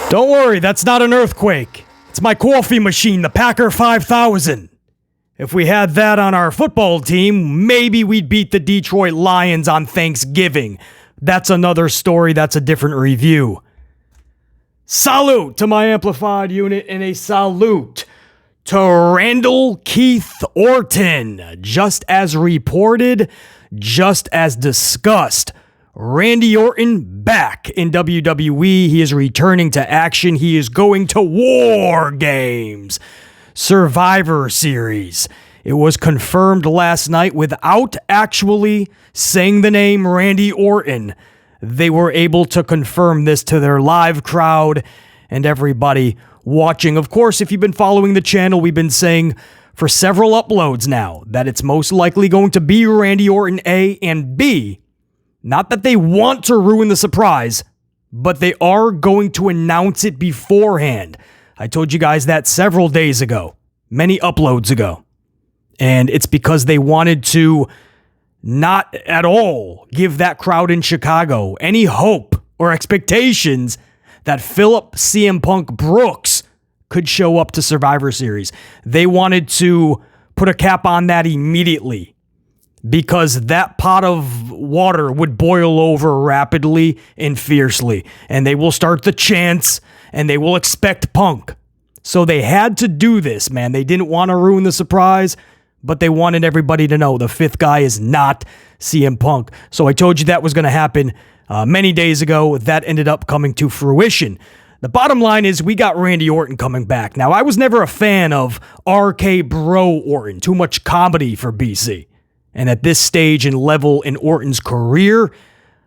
Don't worry, that's not an earthquake. It's my coffee machine, the Packer 5000. If we had that on our football team, maybe we'd beat the Detroit Lions on Thanksgiving. That's another story, that's a different review. Salute to my amplified unit and a salute to Randall Keith Orton. Just as reported, just as discussed, Randy Orton back in WWE. He is returning to action. He is going to WarGames Survivor Series. It was confirmed last night without actually saying the name Randy Orton. They were able to confirm this to their live crowd and everybody watching. Of course, if you've been following the channel, we've been saying for several uploads now that it's most likely going to be Randy Orton, A, and B. Not that they want to ruin the surprise, but they are going to announce it beforehand. I told you guys that several days ago, many uploads ago. And it's because they wanted to not at all give that crowd in Chicago any hope or expectations that Philip CM Punk Brooks could show up to Survivor Series. They wanted to put a cap on that immediately, because that pot of water would boil over rapidly and fiercely, and they will start the chants, and they will expect Punk. So they had to do this, man. They didn't want to ruin the surprise, but they wanted everybody to know the fifth guy is not CM Punk. So I told you that was going to happen many days ago. That ended up coming to fruition. The bottom line is we got Randy Orton coming back. Now, I was never a fan of RK Bro Orton. Too much comedy for BC. And at this stage and level in Orton's career,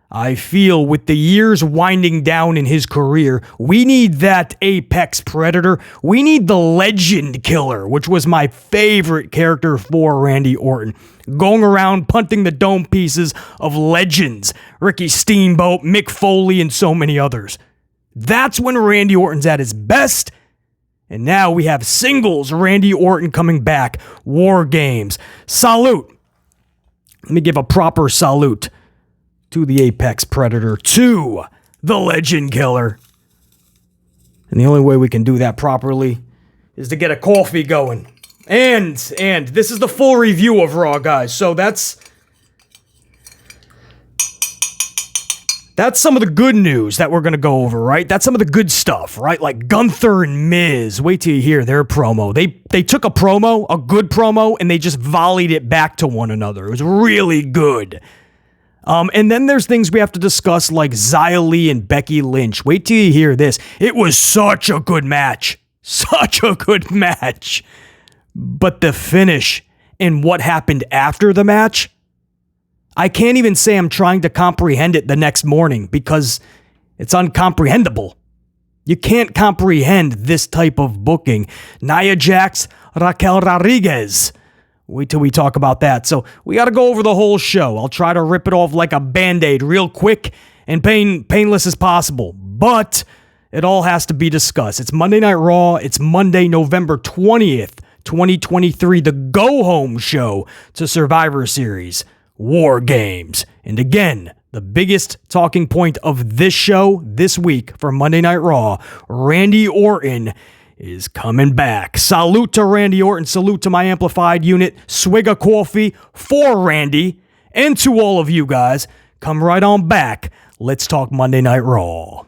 I feel with the years winding down in his career, we need that apex predator. We need the legend killer, which was my favorite character for Randy Orton. Going around punting the dome pieces of legends. Ricky Steamboat, Mick Foley, and so many others. That's when Randy Orton's at his best. And now we have singles Randy Orton coming back. WarGames. Salute. Let me give a proper salute to the Apex Predator, to the Legend Killer. And the only way we can do that properly is to get a coffee going. And this is the full review of Raw, guys. So that's some of the good news that we're going to go over, right? That's some of the good stuff, right? Like Gunther and Miz. Wait till you hear their promo. They took a promo, a good promo, and they just volleyed it back to one another. It was really good. And then there's things we have to discuss like Xia Li and Becky Lynch. Wait till you hear this. It was such a good match. Such a good match. But the finish and what happened after the match, I can't even say I'm trying to comprehend it the next morning because it's uncomprehendable. You can't comprehend this type of booking. Nia Jax, Raquel Rodriguez. Wait till we talk about that. So we got to go over the whole show. I'll try to rip it off like a Band-Aid real quick and painless as possible. But it all has to be discussed. It's Monday Night Raw. It's Monday, November 20th, 2023. The go-home show to Survivor Series. WarGames. And again, the biggest talking point of this show this week for Monday Night Raw, Randy Orton is coming back. Salute to Randy Orton. Salute to my amplified unit. Swig of coffee for Randy and to all of you guys. Come right on back. Let's talk Monday Night Raw.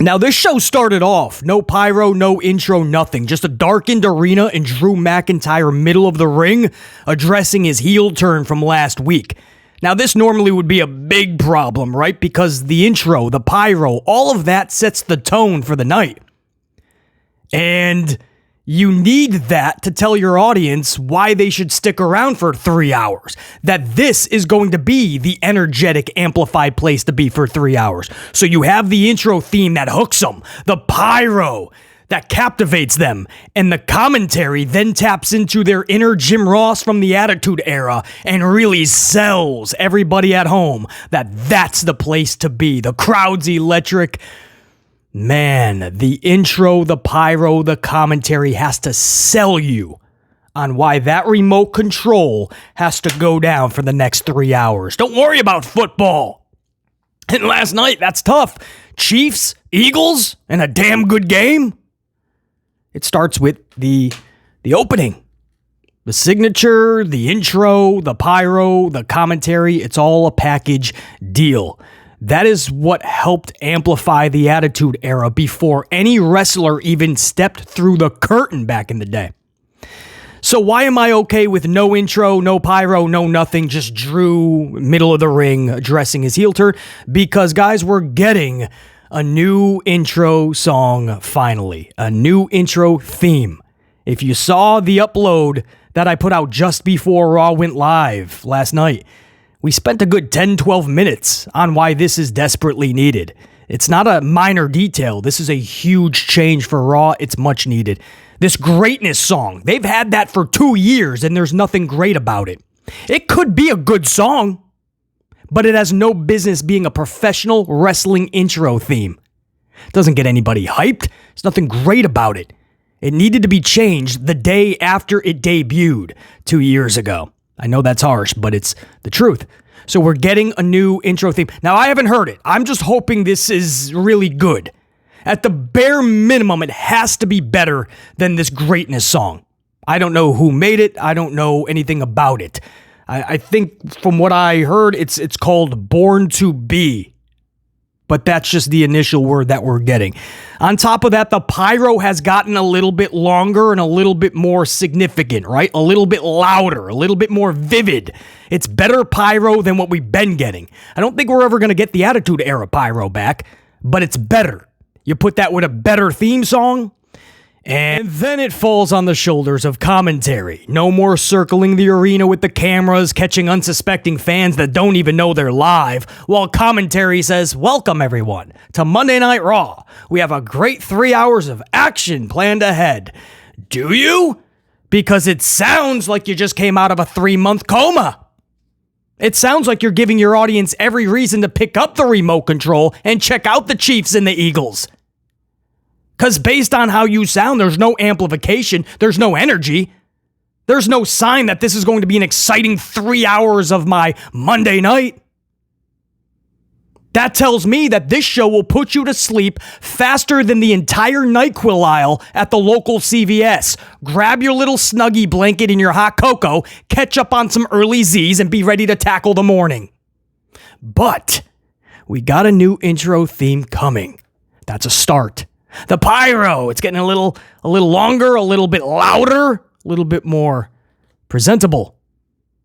Now, this show started off, no pyro, no intro, nothing. Just a darkened arena and Drew McIntyre middle of the ring addressing his heel turn from last week. Now, this normally would be a big problem, right? Because the intro, the pyro, all of that sets the tone for the night. And you need that to tell your audience why they should stick around for 3 hours. That this is going to be the energetic, amplified place to be for 3 hours. So you have the intro theme that hooks them, the pyro that captivates them, and the commentary then taps into their inner Jim Ross from the Attitude Era and really sells everybody at home that that's the place to be. The crowd's electric. Man, the intro, the pyro, the commentary has to sell you on why that remote control has to go down for the next 3 hours. Don't worry about football. And last night, that's tough. Chiefs, Eagles, and a damn good game. It starts with the opening. The signature, the intro, the pyro, the commentary, it's all a package deal. That is what helped amplify the Attitude Era before any wrestler even stepped through the curtain back in the day. So why am I okay with no intro, no pyro, no nothing, just Drew, middle of the ring, addressing his heel turn? Because, guys, we're getting a new intro song finally, a new intro theme. If you saw the upload that I put out just before Raw went live last night, we spent a good 10-12 minutes on why this is desperately needed. It's not a minor detail. This is a huge change for Raw. It's much needed. This greatness song, they've had that for 2 years and there's nothing great about it. It could be a good song, but it has no business being a professional wrestling intro theme. It doesn't get anybody hyped. There's nothing great about it. It needed to be changed the day after it debuted 2 years ago. I know that's harsh, but it's the truth. So we're getting a new intro theme. Now, I haven't heard it. I'm just hoping this is really good. At the bare minimum, it has to be better than this greatness song. I don't know who made it. I don't know anything about it. I think from what I heard, it's called Born to Be. But that's just the initial word that we're getting. On top of that, the pyro has gotten a little bit longer and a little bit more significant, right? A little bit louder, a little bit more vivid. It's better pyro than what we've been getting. I don't think we're ever going to get the Attitude Era pyro back, but it's better. You put that with a better theme song, and then it falls on the shoulders of commentary. No more circling the arena with the cameras, catching unsuspecting fans that don't even know they're live, while commentary says, "Welcome everyone to Monday Night Raw. We have a great 3 hours of action planned ahead." Do you? Because it sounds like you just came out of a 3-month coma. It sounds like you're giving your audience every reason to pick up the remote control and check out the Chiefs and the Eagles. Because based on how you sound, there's no amplification, there's no energy, there's no sign that this is going to be an exciting 3 hours of my Monday night. That tells me that this show will put you to sleep faster than the entire NyQuil aisle at the local CVS. Grab your little Snuggie blanket and your hot cocoa, catch up on some early Z's, and be ready to tackle the morning. But we got a new intro theme coming. That's a start. The pyro, it's getting a little longer, a little bit louder, a little bit more presentable.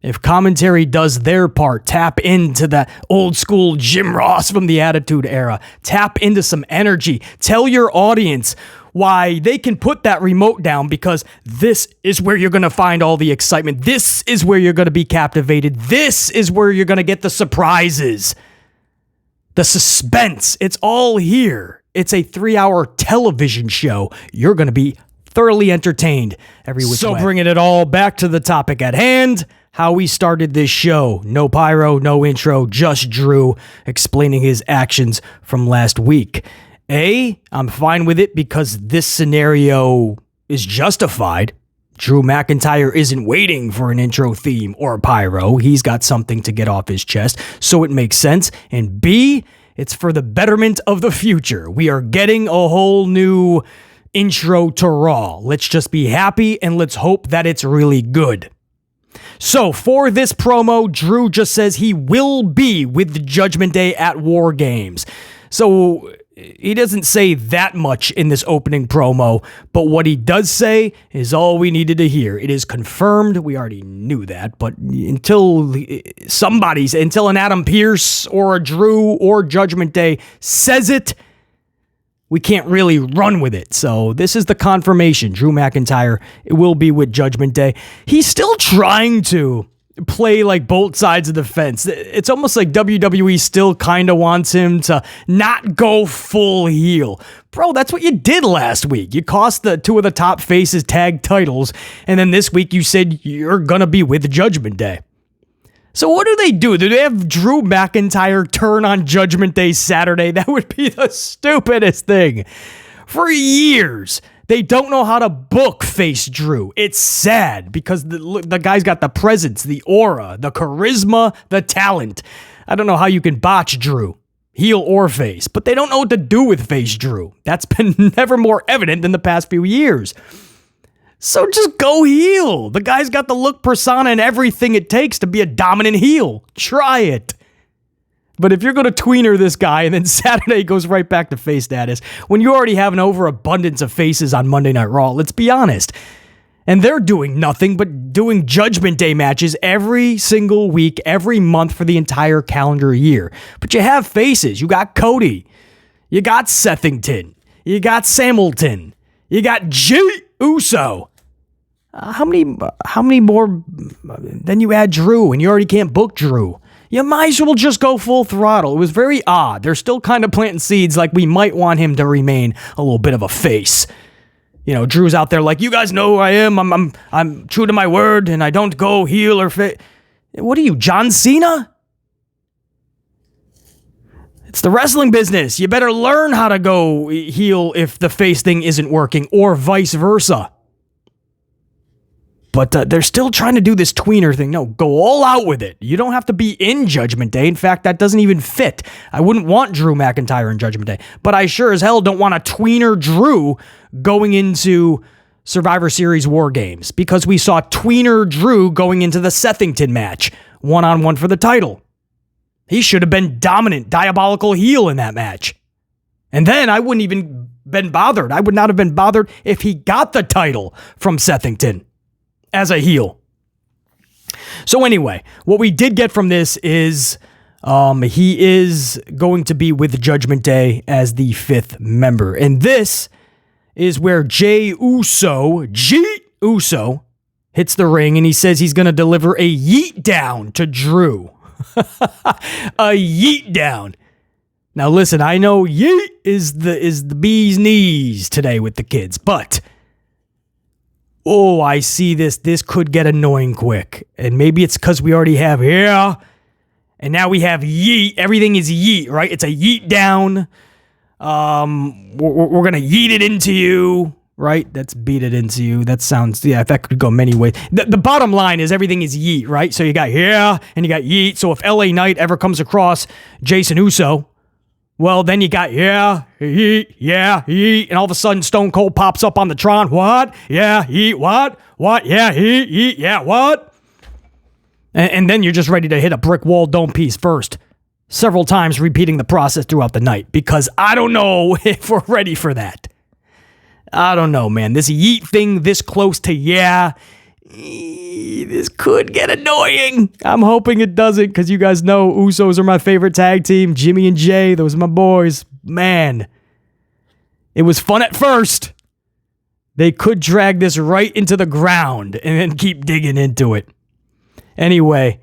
If commentary does their part, tap into the old school Jim Ross from the Attitude Era. Tap into some energy. Tell your audience why they can put that remote down, because this is where you're going to find all the excitement. This is where you're going to be captivated. This is where you're going to get the surprises. The suspense. It's all here. It's a 3-hour television show. You're going to be thoroughly entertained every which way. So bringing it all back to the topic at hand, how we started this show. No pyro, no intro, just Drew explaining his actions from last week. I'm fine with it because this scenario is justified. Drew McIntyre isn't waiting for an intro theme or a pyro. He's got something to get off his chest, so it makes sense. And B, it's for the betterment of the future. We are getting a whole new intro to Raw. Let's just be happy and let's hope that it's really good. So for this promo, Drew just says he will be with the Judgment Day at WarGames. So he doesn't say that much in this opening promo, but what he does say is all we needed to hear. It is confirmed. We already knew that, but until an Adam Pearce or a Drew or Judgment Day says it, we can't really run with it. So this is the confirmation. Drew McIntyre will be with Judgment Day. He's still trying to play like both sides of the fence. It's almost like WWE still kind of wants him to not go full heel. Bro, that's what you did last week. You cost the two of the top faces tag titles, and then this week you said you're gonna be with Judgment Day. So what do? Do they have Drew McIntyre turn on Judgment Day Saturday? That would be the stupidest thing. For years, They don't know how to book face Drew. It's sad because the guy's got the presence, the aura, the charisma, the talent. I don't know how you can botch Drew, heel or face, but they don't know what to do with face Drew. That's been never more evident than the past few years. So just go heel. The guy's got the look, persona, and everything it takes to be a dominant heel. Try it. But if you're going to tweener this guy and then Saturday goes right back to face status, when you already have an overabundance of faces on Monday Night Raw, let's be honest. And they're doing nothing but doing Judgment Day matches every single week, every month for the entire calendar year. But you have faces. You got Cody. You got Sethington. You got Samilton. You got Jey Uso. How many more? Then you add Drew, and you already can't book Drew. You might as well just go full throttle. It was very odd. They're still kind of planting seeds like we might want him to remain a little bit of a face. You know, Drew's out there like, you guys know who I am. I'm true to my word, and I don't go heel or face. What are you, John Cena? It's the wrestling business. You better learn how to go heel if the face thing isn't working, or vice versa. But they're still trying to do this tweener thing. No, go all out with it. You don't have to be in Judgment Day. In fact, that doesn't even fit. I wouldn't want Drew McIntyre in Judgment Day. But I sure as hell don't want a tweener Drew going into Survivor Series WarGames, because we saw tweener Drew going into the Sethington match, one-on-one for the title. He should have been dominant, diabolical heel in that match. And then I wouldn't even been bothered. I would not have been bothered if he got the title from Sethington as a heel. So anyway, what we did get from this is he is going to be with Judgment Day as the 5th member. And this is where Jey Uso hits the ring, and he says he's going to deliver a yeet down to Drew. A yeet down. Now listen, I know yeet is the bee's knees today with the kids, but oh, I see this. This could get annoying quick. And maybe it's because we already have yeah, and now we have yeet. Everything is yeet, right? It's a yeet down. We're gonna yeet it into you, right? That's beat it into you. That sounds, yeah, that could go many ways. The bottom line is everything is yeet, right? So you got yeah, and you got yeet. So if LA Knight ever comes across Jason Uso, well, then you got, yeah, yeet, and all of a sudden Stone Cold pops up on the Tron. What? Yeah, yeet, what? What? Yeah, yeet, yeah, what? And then you're just ready to hit a brick wall dome piece first. Several times repeating the process throughout the night, because I don't know if we're ready for that. I don't know, man. This yeet thing this close to yeah, this could get annoying. I'm hoping it doesn't, because you guys know Usos are my favorite tag team. Jimmy and Jay, those are my boys. Man, it was fun at first. They could drag this right into the ground and then keep digging into it. Anyway,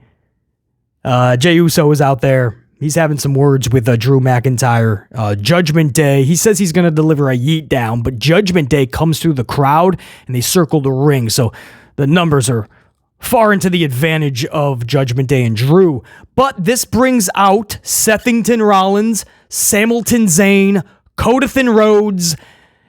Jey Uso is out there. He's having some words with Drew McIntyre. Judgment Day, he says he's going to deliver a yeet down, but Judgment Day comes through the crowd and they circle the ring. So the numbers are far into the advantage of Judgment Day and Drew. But this brings out Sethington Rollins, Samilton Zayn, Cody Rhodes,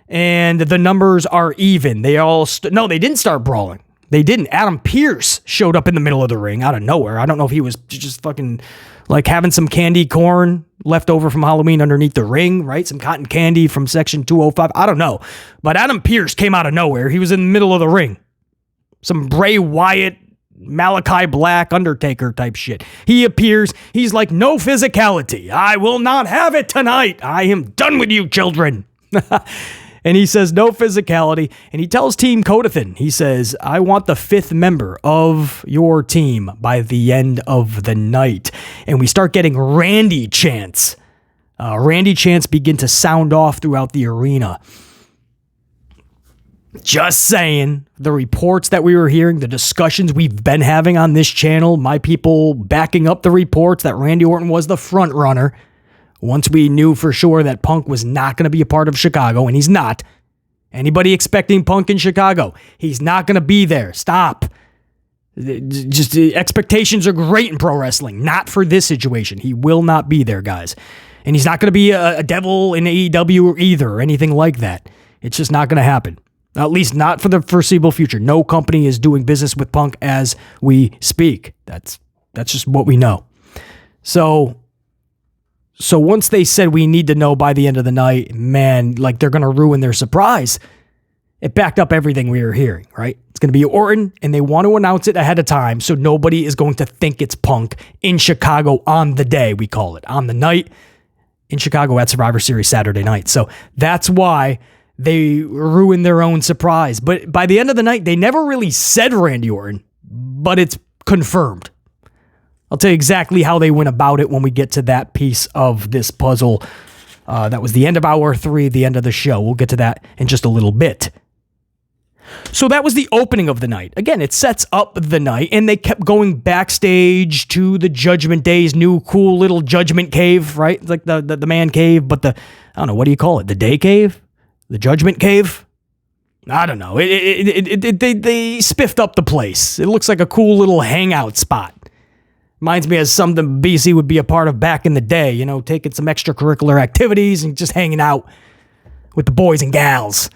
and the numbers are even. They all no, they didn't start brawling. They didn't. Adam Pearce showed up in the middle of the ring out of nowhere. I don't know if he was just fucking like having some candy corn left over from Halloween underneath the ring, right? Some cotton candy from section 205. I don't know. But Adam Pearce came out of nowhere. He was in the middle of the ring. Some Bray Wyatt, Malachi Black, Undertaker type shit. He appears. He's like, no physicality. I will not have it tonight. I am done with you, children. And he says, no physicality. And he tells Team Cody, he says, I want the 5th member of your team by the end of the night. And we start getting Randy chants. Randy chants begin to sound off throughout the arena. Just saying, the reports that we were hearing, the discussions we've been having on this channel, my people backing up the reports that Randy Orton was the front runner. Once we knew for sure that Punk was not going to be a part of Chicago, and he's not. Anybody expecting Punk in Chicago, he's not going to be there. Stop. Just expectations are great in pro wrestling, not for this situation. He will not be there, guys. And he's not going to be a devil in AEW either, or anything like that. It's just not going to happen. At least not for the foreseeable future. No company is doing business with Punk as we speak. That's just what we know. So once they said we need to know by the end of the night, man, like they're going to ruin their surprise. It backed up everything we were hearing, right? It's going to be Orton, and they want to announce it ahead of time so nobody is going to think it's Punk in Chicago on the day, we call it, on the night in Chicago at Survivor Series Saturday night. So that's why they ruined their own surprise. But by the end of the night, they never really said Randy Orton, but it's confirmed. I'll tell you exactly how they went about it when we get to that piece of this puzzle. That was the end of hour 3, the end of the show. We'll get to that in just a little bit. So that was the opening of the night. Again, it sets up the night, and they kept going backstage to the Judgment Day's new cool little Judgment Cave, right? It's like the man cave, but I don't know, what do you call it? The Day Cave? The Judgment Cave? I don't know. They spiffed up the place. It looks like a cool little hangout spot. Reminds me of something BC would be a part of back in the day, you know, taking some extracurricular activities and just hanging out with the boys and gals.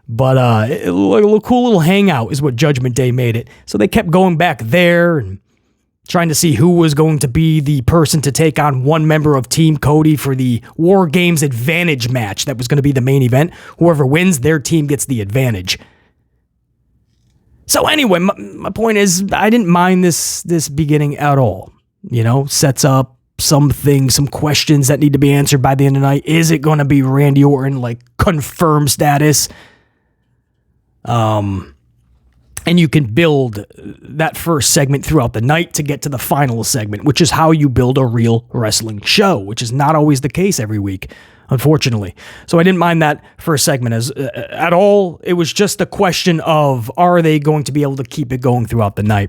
But a little cool little hangout is what Judgment Day made it. So they kept going back there and trying to see who was going to be the person to take on one member of Team Cody for the WarGames advantage match. That was going to be the main event. Whoever wins, their team gets the advantage. So anyway, my point is, I didn't mind this beginning at all. You know, sets up some questions that need to be answered by the end of the night. Is it going to be Randy Orton, like confirmed status? And you can build that first segment throughout the night to get to the final segment, which is how you build a real wrestling show, which is not always the case every week, unfortunately. So I didn't mind that first segment at all. It was just a question of, are they going to be able to keep it going throughout the night?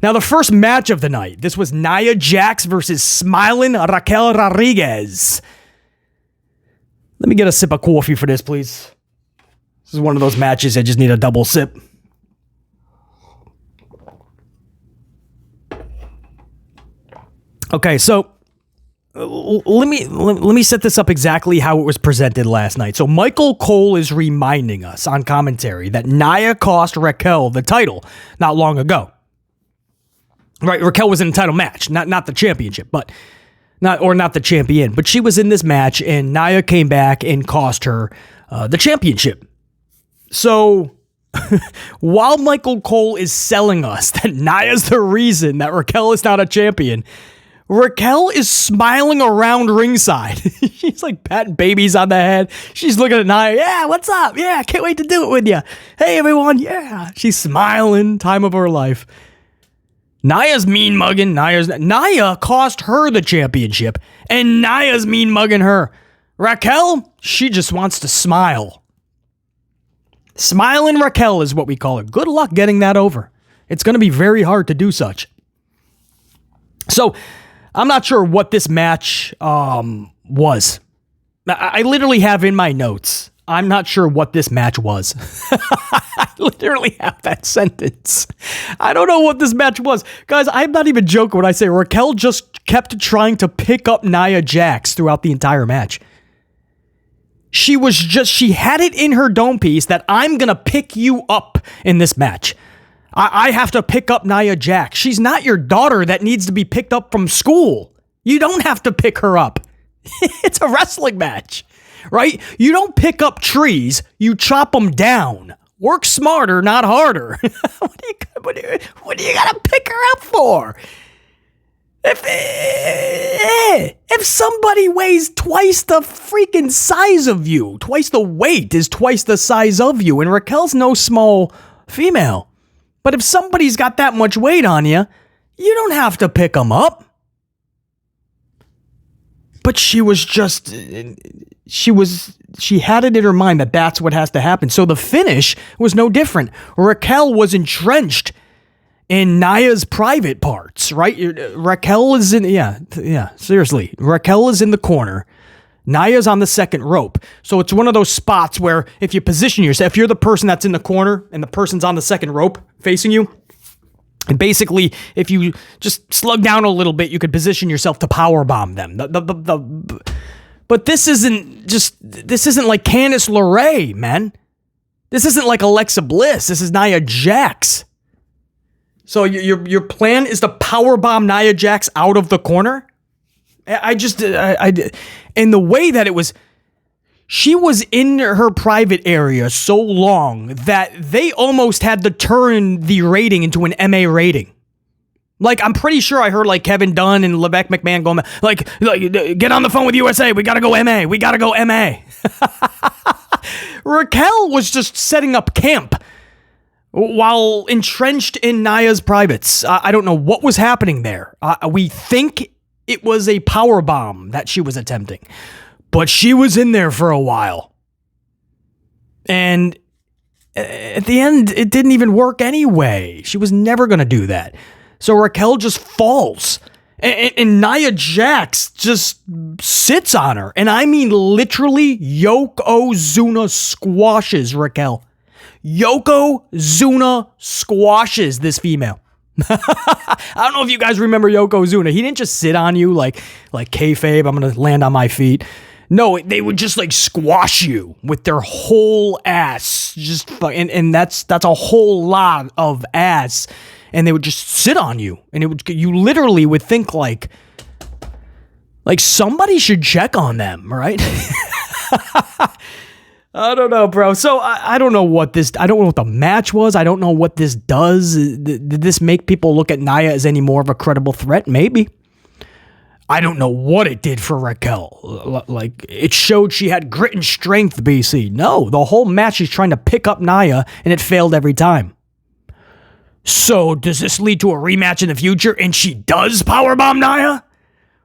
Now, the first match of the night, this was Nia Jax versus smiling Raquel Rodriguez. Let me get a sip of coffee for this, please. This is one of those matches I just need a double sip. Okay, so let me set this up exactly how it was presented last night. So Michael Cole is reminding us on commentary that Nia cost Raquel the title not long ago. Right, Raquel was in a title match, not the championship, but not the champion, but she was in this match, and Nia came back and cost her the championship. So while Michael Cole is selling us that Nia's the reason that Raquel is not a champion, Raquel is smiling around ringside. She's like patting babies on the head. She's looking at Nia. Yeah, what's up? Yeah, can't wait to do it with you. Hey, everyone. Yeah. She's smiling. Time of her life. Nia's mean mugging. Nia cost her the championship, and Nia's mean mugging her. Raquel, she just wants to smile. Smiling Raquel is what we call it. Good luck getting that over. It's going to be very hard to do such. So, I'm not sure what this match was. I literally have in my notes, I'm not sure what this match was. I literally have that sentence. I don't know what this match was. Guys, I'm not even joking when I say Raquel just kept trying to pick up Nia Jax throughout the entire match. She had it in her dome piece that I'm going to pick you up in this match. I have to pick up Nia Jax. She's not your daughter that needs to be picked up from school. You don't have to pick her up. It's a wrestling match, right? You don't pick up trees, you chop them down. Work smarter, not harder. What do you gotta pick her up for? If somebody weighs twice the freaking size of you, twice the weight is twice the size of you, and Raquel's no small female. But if somebody's got that much weight on you, you don't have to pick them up. But she had it in her mind that that's what has to happen. So the finish was no different. Raquel was entrenched in Nia's private parts, right? Raquel is seriously. Raquel is in the corner. Nia's on the second rope. So it's one of those spots where if you position yourself, if you're the person that's in the corner and the person's on the second rope facing you, and basically if you just slug down a little bit, you could position yourself to powerbomb them. But this isn't like Candice LeRae, man. This isn't like Alexa Bliss. This is Nia Jax. So your plan is to powerbomb Nia Jax out of the corner? I and the way that it was, she was in her private area so long that they almost had to turn the rating into an MA rating. Like, I'm pretty sure I heard like Kevin Dunn and LeVec McMahon going like, get on the phone with USA. We got to go MA. We got to go MA. Raquel was just setting up camp while entrenched in Nia's privates. I don't know what was happening there. We think it was a power bomb that she was attempting, but she was in there for a while. And at the end, it didn't even work anyway. She was never going to do that. So Raquel just falls. And Nia Jax just sits on her. And I mean literally Yokozuna squashes Raquel. Yokozuna squashes this female. I don't know if you guys remember Yokozuna. He didn't just sit on you like kayfabe, I'm going to land on my feet. No, they would just like squash you with their whole ass. And that's a whole lot of ass. And they would just sit on you, and you literally would think like somebody should check on them, right? I don't know, bro. So I don't know what I don't know what the match was. I don't know what this does. Did this make people look at Nia as any more of a credible threat? Maybe. I don't know what it did for Raquel. Like, it showed she had grit and strength, BC. No, the whole match she's trying to pick up Nia, and it failed every time. So, does this lead to a rematch in the future and she does powerbomb Nia?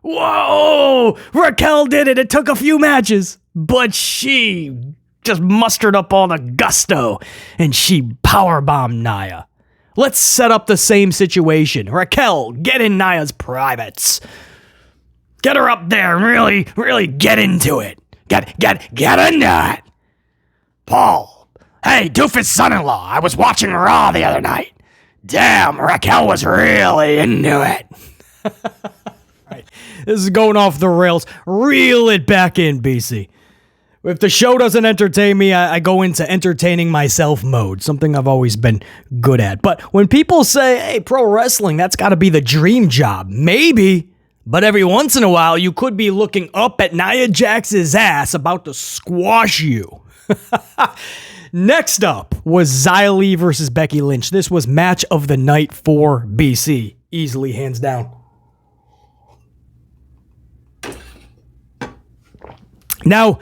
Whoa! Raquel did it. It took a few matches, but she just mustered up all the gusto and she powerbombed Nia. Let's set up the same situation. Raquel, get in Nia's privates. Get her up there and really get into it. Get into it. Paul, hey, Doofus' son-in-law, I was watching Raw the other night. Damn, Raquel was really into it. Right. This is going off the rails. Reel it back in, BC. If the show doesn't entertain me, I go into entertaining myself mode, something I've always been good at. But when people say, hey, pro wrestling, that's got to be the dream job. Maybe, but every once in a while, you could be looking up at Nia Jax's ass about to squash you. Next up was Xia Li versus Becky Lynch. This was match of the night for BC. Easily, hands down. Now,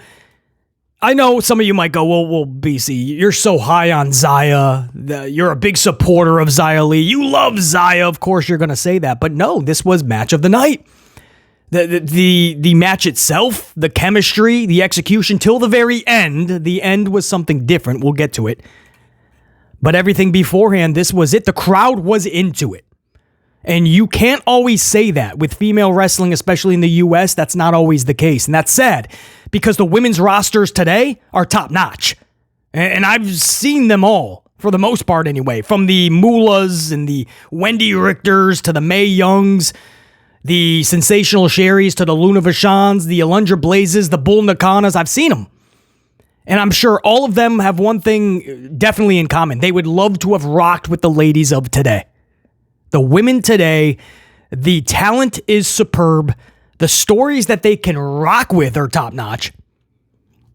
I know some of you might go, well, BC, you're so high on Xia. You're a big supporter of Xia Li. You love Xia. Of course, you're going to say that. But no, this was match of the night. The match itself, the chemistry, the execution till the very end. The end was something different. We'll get to it. But everything beforehand, this was it. The crowd was into it. And you can't always say that with female wrestling, especially in the US. That's not always the case. And that's sad because the women's rosters today are top notch. And I've seen them all, for the most part anyway, from the Moolahs and the Wendy Richters to the Mae Youngs, the Sensational Sherrys to the Luna Vachons, the Alundra Blazes, the Bull Nakanas. I've seen them. And I'm sure all of them have one thing definitely in common. They would love to have rocked with the ladies of today. The women today, the talent is superb. The stories that they can rock with are top notch.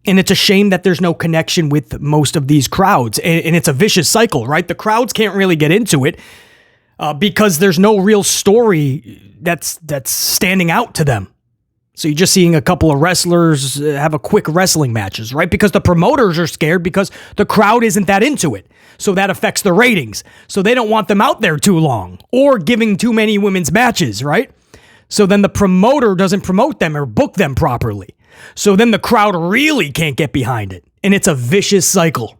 And it's a shame that there's no connection with most of these crowds. And it's a vicious cycle, right? The crowds can't really get into it because there's no real story that's standing out to them. So you're just seeing a couple of wrestlers have a quick wrestling matches, right? Because the promoters are scared because the crowd isn't that into it. So that affects the ratings. So they don't want them out there too long or giving too many women's matches, right? So then the promoter doesn't promote them or book them properly. So then the crowd really can't get behind it. And it's a vicious cycle.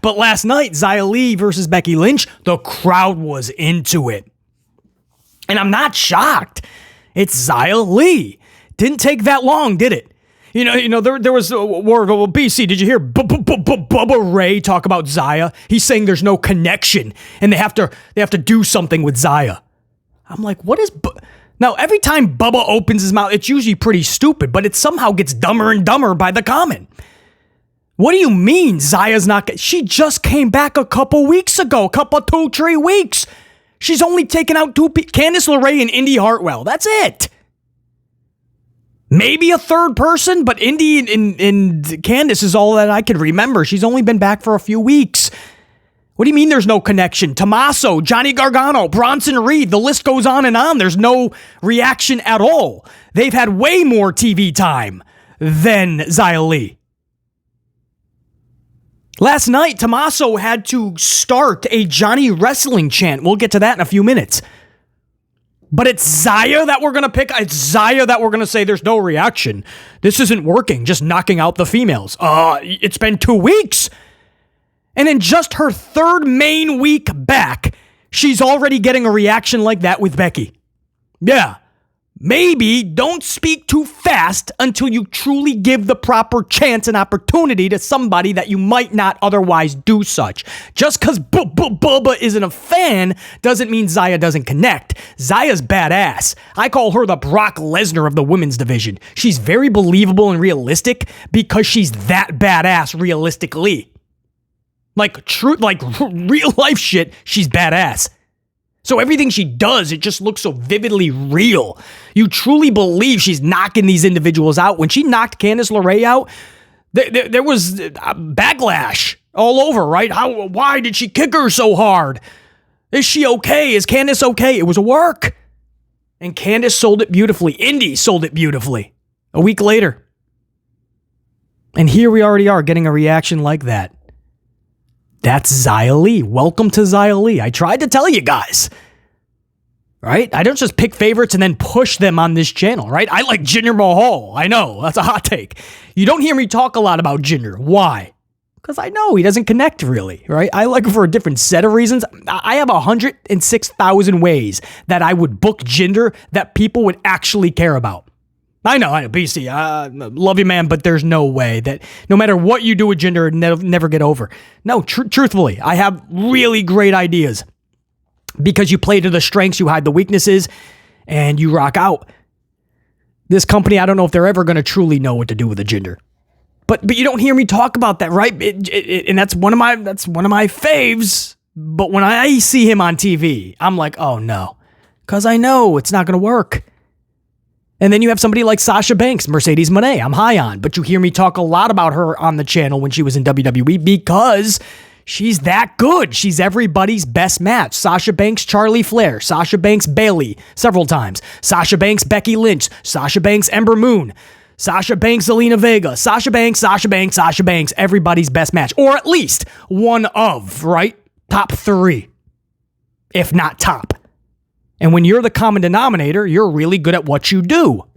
But last night, Xia Li versus Becky Lynch, the crowd was into it. And I'm not shocked. It's Xia Li. Didn't take that long, did it? You know, there was BC. Did you hear Bubba Ray talk about Xia? He's saying there's no connection, and they have to do something with Xia. I'm like, what is? Now every time Bubba opens his mouth, it's usually pretty stupid, but it somehow gets dumber and dumber by the comment. What do you mean Xaya's not? She just came back a couple weeks ago, 2-3 weeks. She's only taken out Candice LeRae and Indy Hartwell. That's it. Maybe a third person, but Indy and Candice is all that I can remember. She's only been back for a few weeks. What do you mean there's no connection? Tommaso, Johnny Gargano, Bronson Reed, the list goes on and on. There's no reaction at all. They've had way more TV time than Xia Li. Last night, Tommaso had to start a Johnny Wrestling chant. We'll get to that in a few minutes. But it's Xia that we're going to pick. It's Xia that we're going to say there's no reaction. This isn't working, just knocking out the females. It's been 2 weeks. And in just her third main week back, she's already getting a reaction like that with Becky. Yeah. Maybe don't speak too fast until you truly give the proper chance and opportunity to somebody that you might not otherwise do such. Just because Bubba isn't a fan doesn't mean Xia doesn't connect. Xaya's badass. I call her the Brock Lesnar of the women's division. She's very believable and realistic because she's that badass realistically. Like real life shit, she's badass. So everything she does, it just looks so vividly real. You truly believe she's knocking these individuals out. When she knocked Candice LeRae out, there was backlash all over, right? Why did she kick her so hard? Is she okay? Is Candice okay? It was a work. And Candice sold it beautifully. Indy sold it beautifully. A week later. And here we already are getting a reaction like that. That's Xia Li. Welcome to Xia Li. I tried to tell you guys. Right? I don't just pick favorites and then push them on this channel, right? I like Jinder Mahal. I know, that's a hot take. You don't hear me talk a lot about Jinder. Why? Because I know he doesn't connect really, right? I like him for a different set of reasons. I have 106,000 ways that I would book Jinder that people would actually care about. I know, BC, love you, man, but there's no way that no matter what you do with Jinder, never get over. No, truthfully, I have really great ideas because you play to the strengths, you hide the weaknesses, and you rock out. This company, I don't know if they're ever going to truly know what to do with a Jinder. But you don't hear me talk about that, right? And that's one of my faves. But when I see him on TV, I'm like, oh no, because I know it's not going to work. And then you have somebody like Sasha Banks, Mercedes Moné, I'm high on. But you hear me talk a lot about her on the channel when she was in WWE because she's that good. She's everybody's best match. Sasha Banks, Charlie Flair. Sasha Banks, Bayley, several times. Sasha Banks, Becky Lynch. Sasha Banks, Ember Moon. Sasha Banks, Zelina Vega. Sasha Banks, everybody's best match. Or at least one of, right? Top 3, if not top. And when you're the common denominator, you're really good at what you do.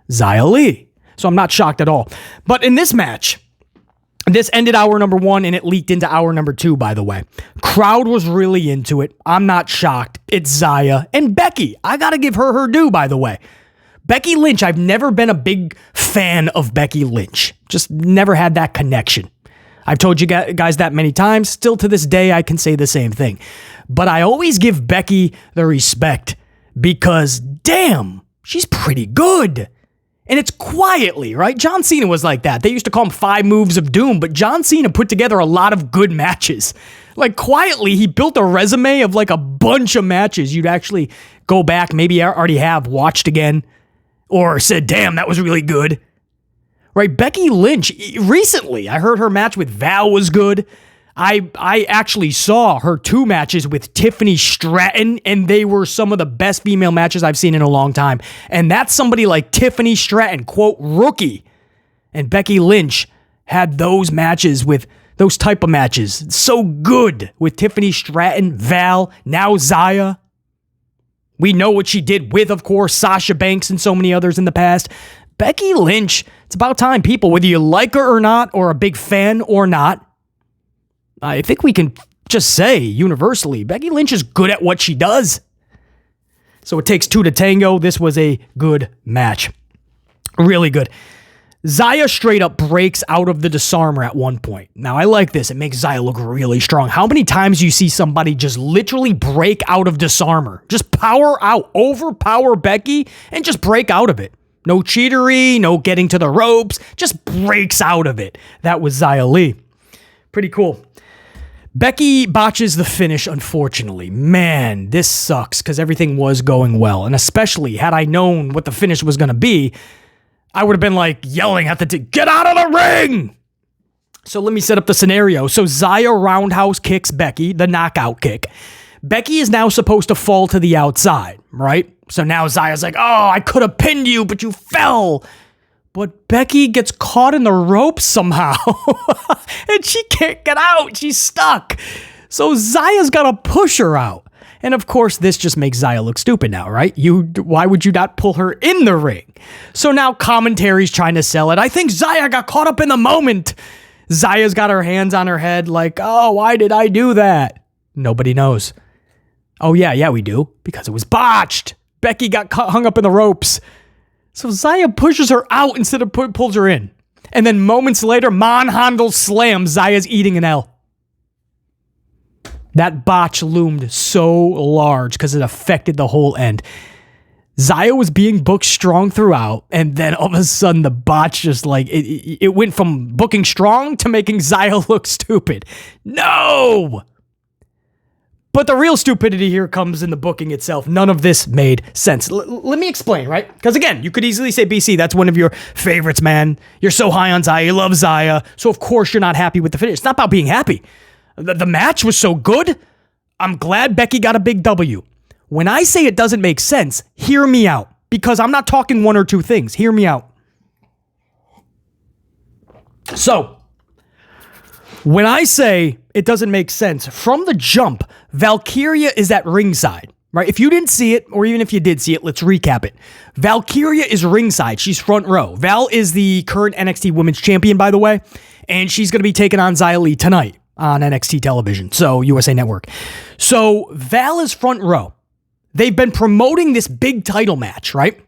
Xia Li. So I'm not shocked at all. But in this match, this ended hour number 1 and it leaked into hour number 2, by the way. Crowd was really into it. I'm not shocked. It's Xia. And Becky. I got to give her due, by the way. Becky Lynch, I've never been a big fan of Becky Lynch. Just never had that connection. I've told you guys that many times. Still to this day, I can say the same thing. But I always give Becky the respect because, damn, she's pretty good. And it's quietly, right? John Cena was like that. They used to call him 5 Moves of Doom, but John Cena put together a lot of good matches. Like, quietly, he built a resume of like a bunch of matches you'd actually go back, maybe already have watched again, or said, damn, that was really good. Right, Becky Lynch, recently, I heard her match with Val was good. I actually saw her 2 matches with Tiffany Stratton, and they were some of the best female matches I've seen in a long time. And that's somebody like Tiffany Stratton, quote, rookie. And Becky Lynch had those matches with those type of matches. So good with Tiffany Stratton, Val, now Xia. We know what she did with, of course, Sasha Banks and so many others in the past. Becky Lynch, it's about time, people, whether you like her or not, or a big fan or not, I think we can just say universally, Becky Lynch is good at what she does. So it takes 2 to tango. This was a good match. Really good. Xia straight up breaks out of the disarmer at one point. Now, I like this. It makes Xia look really strong. How many times do you see somebody just literally break out of disarmer? Just power out, overpower Becky, and just break out of it. No cheatery, no getting to the ropes, just breaks out of it. That was Xia Li. Pretty cool. Becky botches the finish, unfortunately. Man, this sucks because everything was going well. And especially had I known what the finish was going to be, I would have been like yelling at get out of the ring! So let me set up the scenario. So Xia roundhouse kicks Becky, the knockout kick. Becky is now supposed to fall to the outside, right? So now Xia's like, oh, I could have pinned you, but you fell. But Becky gets caught in the ropes somehow. And she can't get out. She's stuck. So Xaya's got to push her out. And of course, this just makes Xia look stupid now, right? Why would you not pull her in the ring? So now commentary's trying to sell it. I think Xia got caught up in the moment. Xaya's got her hands on her head like, oh, why did I do that? Nobody knows. Oh, yeah, we do. Because it was botched. Becky got hung up in the ropes. So Xia pushes her out instead of pulls her in. And then moments later, Manhandle slams. Xaya's eating an L. That botch loomed so large because it affected the whole end. Xia was being booked strong throughout, and then all of a sudden the botch just like, it went from booking strong to making Xia look stupid. No! But the real stupidity here comes in the booking itself. None of this made sense. Let me explain, right? Because again, you could easily say, BC, that's one of your favorites, man. You're so high on Xia. You love Xia. So of course you're not happy with the finish. It's not about being happy. The match was so good. I'm glad Becky got a big W. When I say it doesn't make sense, hear me out. Because I'm not talking one or two things. Hear me out. So, when I say it doesn't make sense, from the jump, Valkyria is at ringside, right? If you didn't see it, or even if you did see it, let's recap it. Valkyria is ringside. She's front row. Val is the current NXT Women's Champion, by the way, and she's going to be taking on Xia Li tonight on NXT television, so USA Network. So Val is front row. They've been promoting this big title match, right?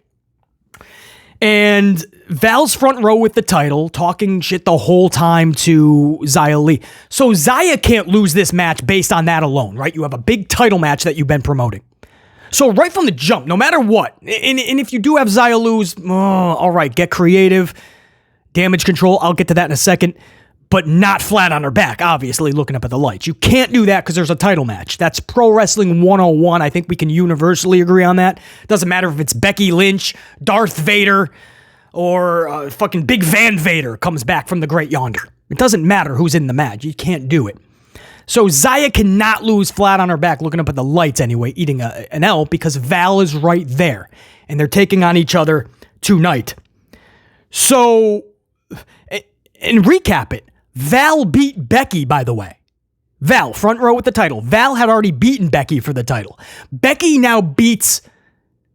And Val's front row with the title, talking shit the whole time to Xia Li. So Xia can't lose this match based on that alone, right? You have a big title match that you've been promoting. So right from the jump, no matter what, and if you do have Xia lose, all right, get creative, damage control, I'll get to that in a second, but not flat on her back, obviously, looking up at the lights. You can't do that because there's a title match. That's Pro Wrestling 101. I think we can universally agree on that. Doesn't matter if it's Becky Lynch, Darth Vader, or fucking Big Van Vader comes back from the Great Yonder. It doesn't matter who's in the match. You can't do it. So Xia cannot lose flat on her back, looking up at the lights anyway, eating an L, because Val is right there. And they're taking on each other tonight. So, and recap it. Val beat Becky, by the way. Val, front row with the title. Val had already beaten Becky for the title. Becky now beats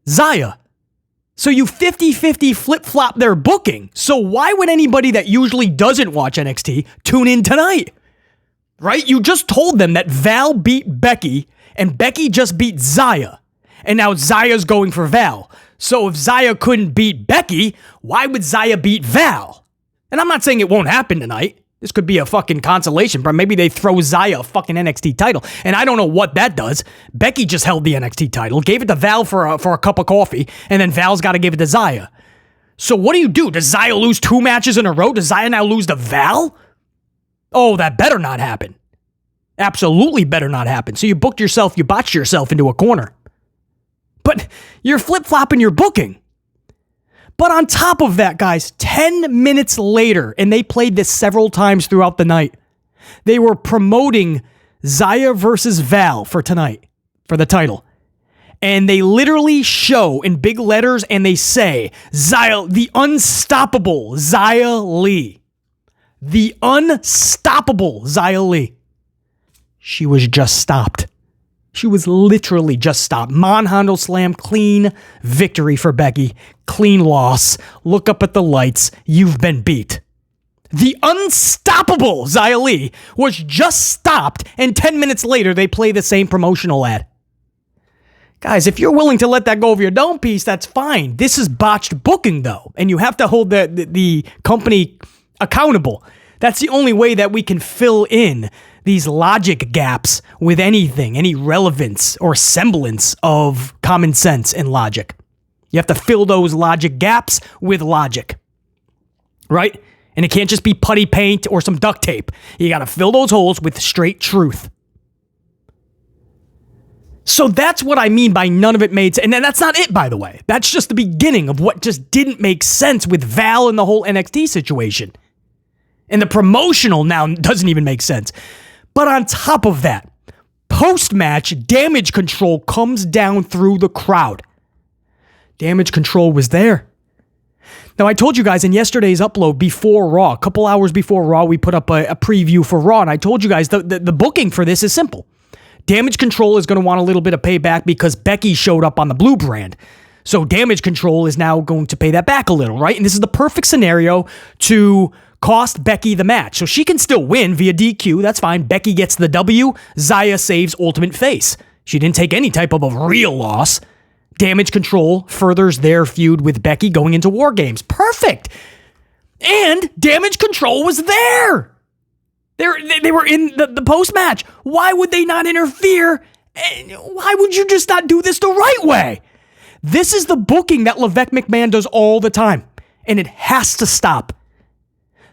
Xia. So you 50-50 flip-flop their booking. So why would anybody that usually doesn't watch NXT tune in tonight? Right? You just told them that Val beat Becky and Becky just beat Xia. And now Xia's going for Val. So if Xia couldn't beat Becky, why would Xia beat Val? And I'm not saying it won't happen tonight. This could be a fucking consolation, but maybe they throw Xia a fucking NXT title. And I don't know what that does. Becky just held the NXT title, gave it to Val for a cup of coffee, and then Val's got to give it to Xia. So what do? Does Xia lose 2 matches in a row? Does Xia now lose to Val? Oh, that better not happen. Absolutely better not happen. So you botched yourself into a corner. But you're flip-flopping your booking. But on top of that, guys, 10 minutes later, and they played this several times throughout the night, they were promoting Xia versus Val for tonight, for the title. And they literally show in big letters and they say, Xia, the unstoppable Xia Li. The unstoppable Xia Li. She was just stopped. She was literally just stopped. Manhandle slam, clean victory for Becky. Clean loss. Look up at the lights. You've been beat. The unstoppable Xia Li was just stopped, and 10 minutes later, they play the same promotional ad. Guys, if you're willing to let that go over your dome piece, that's fine. This is botched booking, though, and you have to hold the company accountable. That's the only way that we can fill in these logic gaps with anything, any relevance or semblance of common sense and logic. You have to fill those logic gaps with logic, right? And it can't just be putty paint or some duct tape. You got to fill those holes with straight truth. So that's what I mean by none of it made sense. And that's not it, by the way. That's just the beginning of what just didn't make sense with Val and the whole NXT situation. And the promotional now doesn't even make sense. But on top of that, post-match, Damage Control comes down through the crowd. Damage Control was there. Now, I told you guys in yesterday's upload before Raw, a couple hours before Raw, we put up a preview for Raw, and I told you guys the booking for this is simple. Damage Control is going to want a little bit of payback because Becky showed up on the blue brand. So Damage Control is now going to pay that back a little, right? And this is the perfect scenario to cost Becky the match. So she can still win via DQ. That's fine. Becky gets the W. Xia saves Ultimate Face. She didn't take any type of a real loss. Damage Control furthers their feud with Becky going into WarGames. Perfect. And Damage Control was there. They were in the post-match. Why would they not interfere? Why would you just not do this the right way? This is the booking that Levesque McMahon does all the time, and it has to stop.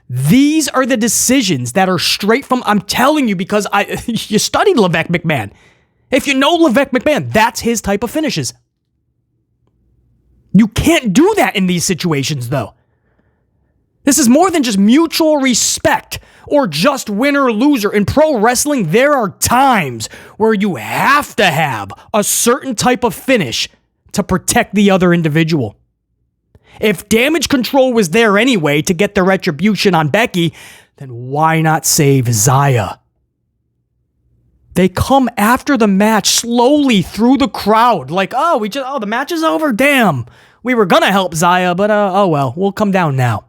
These are the decisions that are straight from, I'm telling you, because you studied Levesque McMahon. If you know Levesque McMahon, that's his type of finishes. You can't do that in these situations, though. This is more than just mutual respect or just winner or loser. In pro wrestling, there are times where you have to have a certain type of finish to protect the other individual. If Damage Control was there anyway to get the retribution on Becky, then why not save Xia? They come after the match slowly through the crowd. Like, the match is over. Damn. We were going to help Xia, but well, we'll come down now.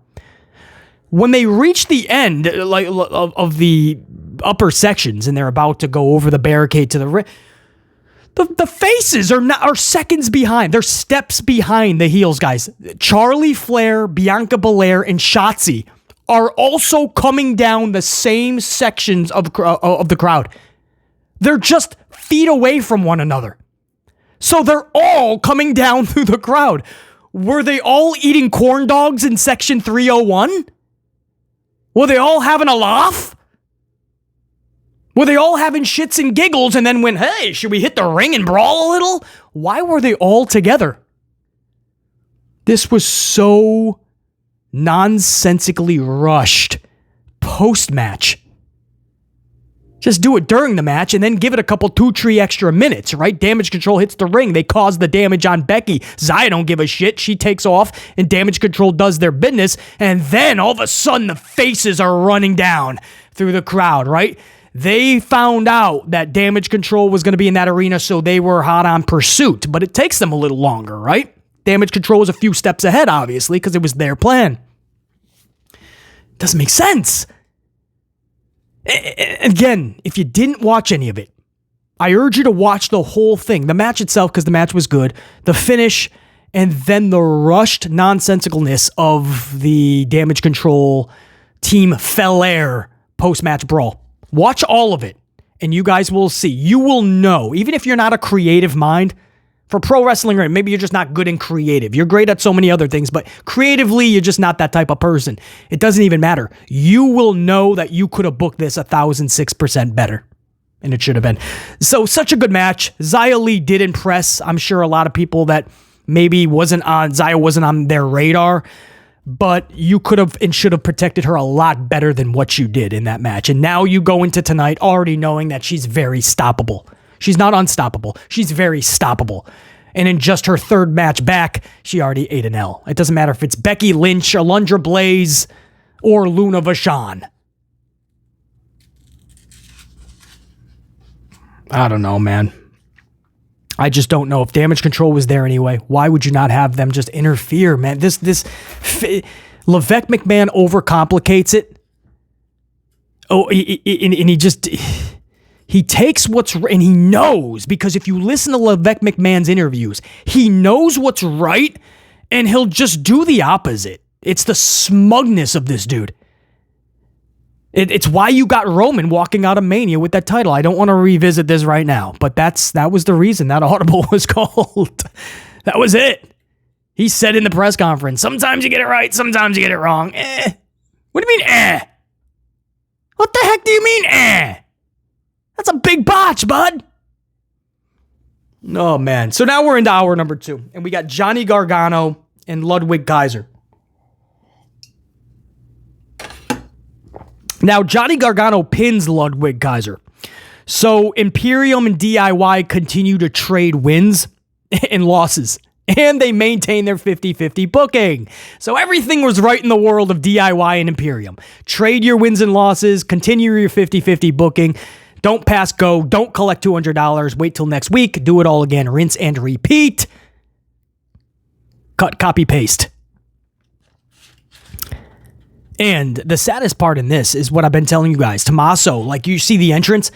When they reach the end of the upper sections and they're about to go over the barricade to the ring, the faces are seconds behind. They're steps behind the heels, guys. Charlie Flair, Bianca Belair, and Shotzi are also coming down the same sections of the crowd. They're just feet away from one another. So they're all coming down through the crowd. Were they all eating corn dogs in section 301? Were they all having a laugh? Were they all having shits and giggles and then went, hey, should we hit the ring and brawl a little? Why were they all together? This was so nonsensically rushed post-match. Just do it during the match and then give it a couple 2-3 extra minutes, right? Damage Control hits the ring. They cause the damage on Becky. Xia don't give a shit. She takes off and Damage Control does their business. And then all of a sudden the faces are running down through the crowd, right? They found out that Damage Control was going to be in that arena, so they were hot on pursuit. But it takes them a little longer, right? Damage Control was a few steps ahead, obviously, because it was their plan. Doesn't make sense. Again, if you didn't watch any of it, I urge you to watch the whole thing. The match itself, because the match was good. The finish, and then the rushed nonsensicalness of the Damage Control Team Felair post-match brawl. Watch all of it, and you guys will see. You will know, even if you're not a creative mind, for pro wrestling, or maybe you're just not good and creative. You're great at so many other things, but creatively, you're just not that type of person. It doesn't even matter. You will know that you could have booked this 1,006% better, and it should have been. So, such a good match. Xia Li did impress. I'm sure a lot of people that maybe Xia wasn't on their radar, but you could have and should have protected her a lot better than what you did in that match. And now you go into tonight already knowing that she's very stoppable. She's not unstoppable. She's very stoppable. And in just her third match back, she already ate an L. It doesn't matter if it's Becky Lynch, Alundra Blaze, or Luna Vachon. I don't know, man. I just don't know. If Damage Control was there anyway, why would you not have them just interfere, man? Levesque McMahon overcomplicates it. Oh, and he takes what's right, and he knows, because if you listen to Levesque McMahon's interviews, he knows what's right, and he'll just do the opposite. It's the smugness of this dude. It's why you got Roman walking out of Mania with that title. I don't want to revisit this right now, but that was the reason that audible was called. That was it. He said in the press conference, sometimes you get it right, sometimes you get it wrong. What do you mean, What the heck do you mean, That's a big botch, bud. Oh, man. So now we're into hour number 2. And we got Johnny Gargano and Ludwig Keiser. Now, Johnny Gargano pins Ludwig Keiser. So Imperium and DIY continue to trade wins and losses. And they maintain their 50-50 booking. So everything was right in the world of DIY and Imperium. Trade your wins and losses. Continue your 50-50 booking. Don't pass go. Don't collect $200. Wait till next week. Do it all again. Rinse and repeat. Cut, copy, paste. And the saddest part in this is what I've been telling you guys. Tommaso, like you see the entrance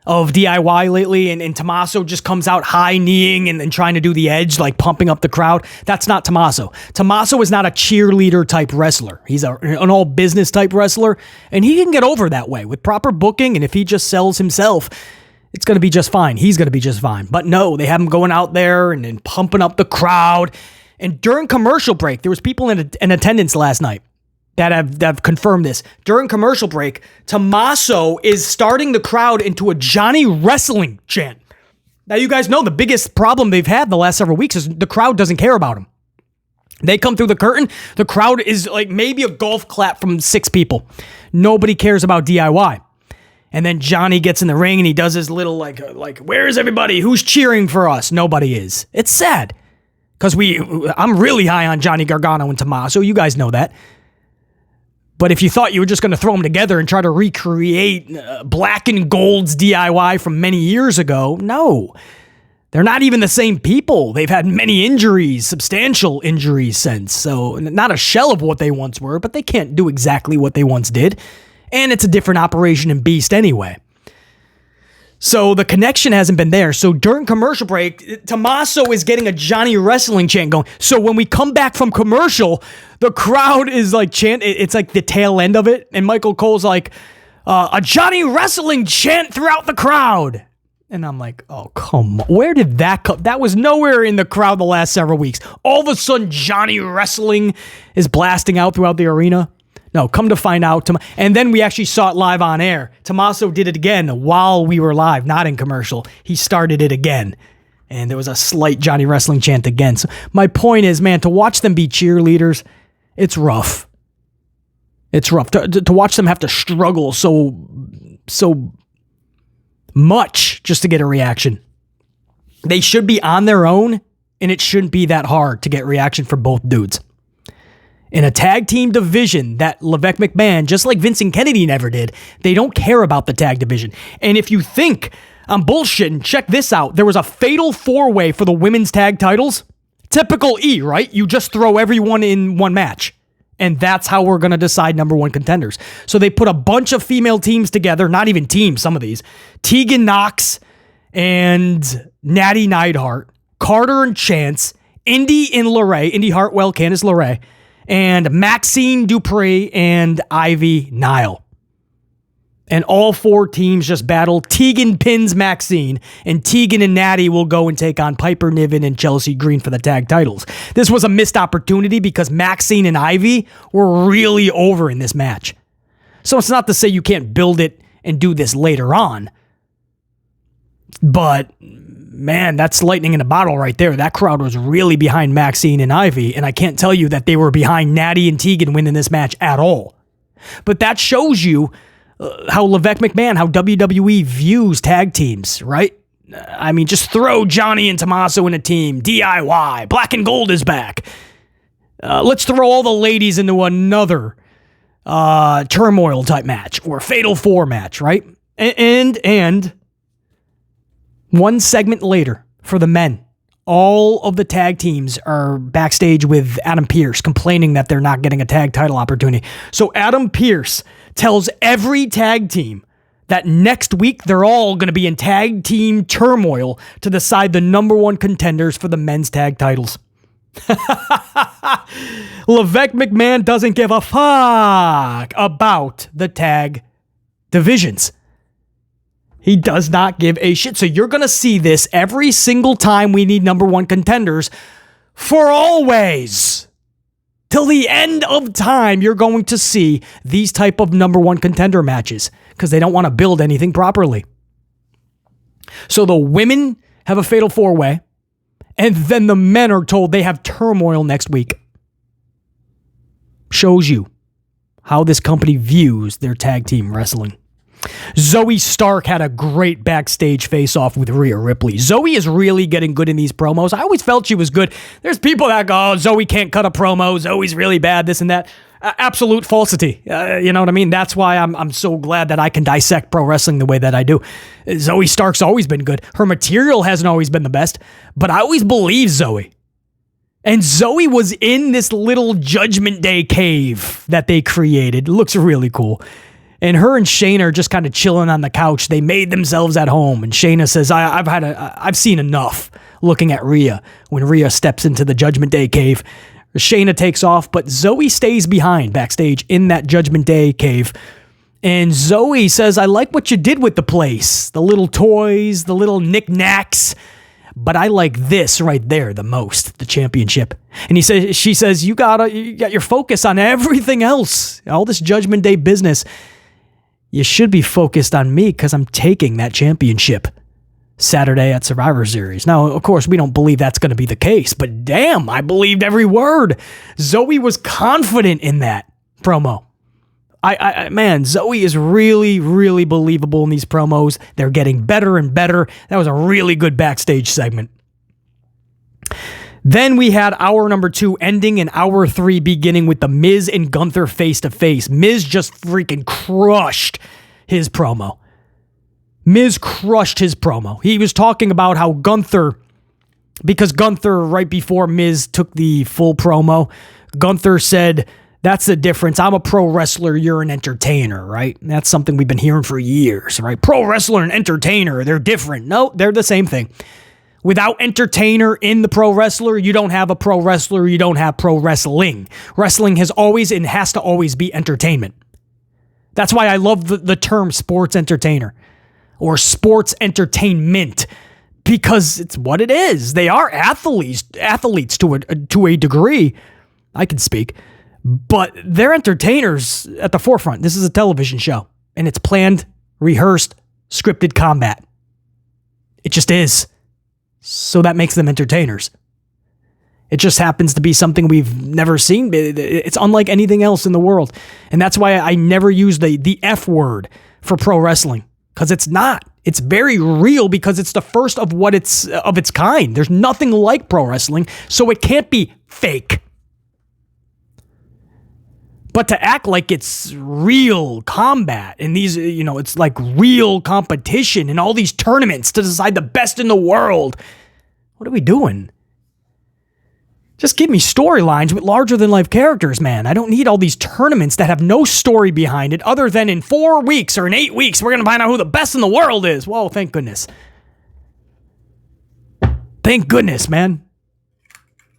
of DIY lately, and Tommaso just comes out high-kneeing and trying to do the edge, like pumping up the crowd. That's not Tommaso. Tommaso is not a cheerleader-type wrestler. He's an all-business type wrestler, and he can get over that way with proper booking, and if he just sells himself, it's going to be just fine. He's going to be just fine. But no, they have him going out there and pumping up the crowd. And during commercial break, there was people in attendance last night that have confirmed this. During commercial break, Tommaso is starting the crowd into a Johnny Wrestling chant. Now, you guys know the biggest problem they've had the last several weeks is the crowd doesn't care about him. They come through the curtain, the crowd is like maybe a golf clap from 6 people. Nobody cares about DIY. And then Johnny gets in the ring and he does his little like, where is everybody? Who's cheering for us? Nobody is. It's sad. Because I'm really high on Johnny Gargano and Tommaso. You guys know that. But if you thought you were just going to throw them together and try to recreate Black and Gold's DIY from many years ago, no. They're not even the same people. They've had many injuries, substantial injuries since. So not a shell of what they once were, but they can't do exactly what they once did. And it's a different operation and beast anyway. So the connection hasn't been there. So during commercial break, Tommaso is getting a Johnny Wrestling chant going. So when we come back from commercial, the crowd is like chant. It's like the tail end of it. And Michael Cole's like, a Johnny Wrestling chant throughout the crowd. And I'm like, oh, come on. Where did that come? That was nowhere in the crowd the last several weeks. All of a sudden, Johnny Wrestling is blasting out throughout the arena. No, come to find out. And then we actually saw it live on air. Tommaso did it again while we were live, not in commercial. He started it again. And there was a slight Johnny Wrestling chant again. So my point is, man, to watch them be cheerleaders, it's rough. It's rough. To watch them have to struggle so much just to get a reaction. They should be on their own, and it shouldn't be that hard to get reaction from both dudes. In a tag team division that Levesque McMahon, just like Vincent Kennedy never did, they don't care about the tag division. And if you think I'm bullshitting, check this out. There was a fatal 4-way for the women's tag titles. Typical E, right? You just throw everyone in one match. And that's how we're going to decide number 1 contenders. So they put a bunch of female teams together, not even teams, some of these. Tegan Knox and Natty Neidhart, Carter and Chance, Indy Hartwell, Candice LeRae, and Maxine Dupree and Ivy Nile. And all 4 teams just battle. Tegan pins Maxine, and Tegan and Natty will go and take on Piper Niven and Chelsea Green for the tag titles. This was a missed opportunity because Maxine and Ivy were really over in this match. So it's not to say you can't build it and do this later on. But man, that's lightning in a bottle right there. That crowd was really behind Maxine and Ivy, and I can't tell you that they were behind Natty and Tegan winning this match at all. But that shows you how Levesque McMahon, how WWE views tag teams, right? I mean, just throw Johnny and Tommaso in a team. DIY. Black and Gold is back. Let's throw all the ladies into another turmoil type match or fatal 4 match, right? And one segment later for the men, all of the tag teams are backstage with Adam Pearce complaining that they're not getting a tag title opportunity. So Adam Pearce tells every tag team that next week they're all going to be in tag team turmoil to decide the number 1 contenders for the men's tag titles. Levesque McMahon doesn't give a fuck about the tag divisions. He does not give a shit. So you're going to see this every single time we need number 1 contenders for always. Till the end of time, you're going to see these type of number one contender matches because they don't want to build anything properly. So the women have a fatal four-way, and then the men are told they have turmoil next week. Shows you how this company views their tag team wrestling. Zoe Stark had a great backstage face-off with Rhea Ripley. Zoe is really getting good in these promos. I always felt she was good. There's people that go, oh, Zoe can't cut a promo. Zoe's really bad, this and that. Absolute falsity. You know what I mean? That's why I'm so glad that I can dissect pro wrestling the way that I do. Zoe Stark's always been good. Her material hasn't always been the best, but I always believe Zoe. And Zoe was in this little Judgment Day cave that they created. It looks really cool. And her and Shayna are just kind of chilling on the couch. They made themselves at home. And Shayna says, I've seen enough looking at Rhea when Rhea steps into the Judgment Day cave. Shayna takes off, but Zoe stays behind backstage in that Judgment Day cave. And Zoe says, I like what you did with the place. The little toys, the little knickknacks. But I like this right there the most, the championship. And she says, you got your focus on everything else. All this Judgment Day business. You should be focused on me because I'm taking that championship Saturday at Survivor Series. Now, of course, we don't believe that's going to be the case, but damn, I believed every word. Zoe was confident in that promo. Man, Zoe is really, really believable in these promos. They're getting better and better. That was a really good backstage segment. Then we had hour number 2 ending and hour 3 beginning with the Miz and Gunther face-to-face. Miz just freaking crushed his promo. Miz crushed his promo. He was talking about how Gunther, because Gunther, right before Miz took the full promo, Gunther said, that's the difference. I'm a pro wrestler. You're an entertainer, right? That's something we've been hearing for years, right? Pro wrestler and entertainer, they're different. No, they're the same thing. Without entertainer in the pro wrestler, you don't have a pro wrestler, you don't have pro wrestling. Wrestling has always and has to always be entertainment. That's why I love the term sports entertainer or sports entertainment, because it's what it is. They are athletes to a degree. I can speak, but they're entertainers at the forefront. This is a television show, and it's planned, rehearsed, scripted combat. It just is. So that makes them entertainers. It just happens to be something we've never seen. It's unlike anything else in the world. And that's why I never use the F word for pro wrestling, because it's not. It's very real because it's the first of its kind. There's nothing like pro wrestling, so it can't be fake. But to act like it's real combat and these, it's like real competition and all these tournaments to decide the best in the world. What are we doing? Just give me storylines with larger than life characters, man. I don't need all these tournaments that have no story behind it other than in 4 weeks or in 8 weeks, we're going to find out who the best in the world is. Whoa, thank goodness. Thank goodness, man.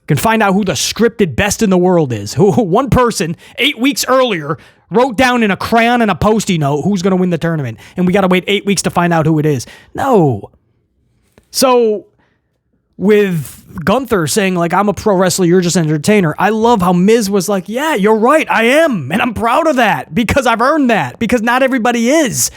Can find out who the scripted best in the world is. Who one person 8 weeks earlier wrote down in a crayon and a Post-it note who's going to win the tournament. And we got to wait 8 weeks to find out who it is. No. So with Gunther saying like, I'm a pro wrestler, you're just an entertainer. I love how Miz was like, yeah, you're right. I am. And I'm proud of that because I've earned that, because not everybody is.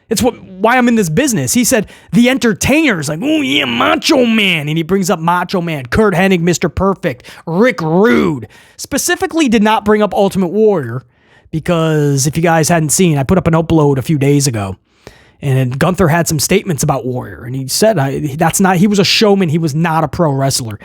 It's why I'm in this business. He said, the entertainers, like, oh yeah, Macho Man. And he brings up Macho Man, Kurt Hennig, Mr. Perfect, Rick Rude. Specifically did not bring up Ultimate Warrior because if you guys hadn't seen, I put up an upload a few days ago. And Gunther had some statements about Warrior. And he said, he was a showman. He was not a pro wrestler.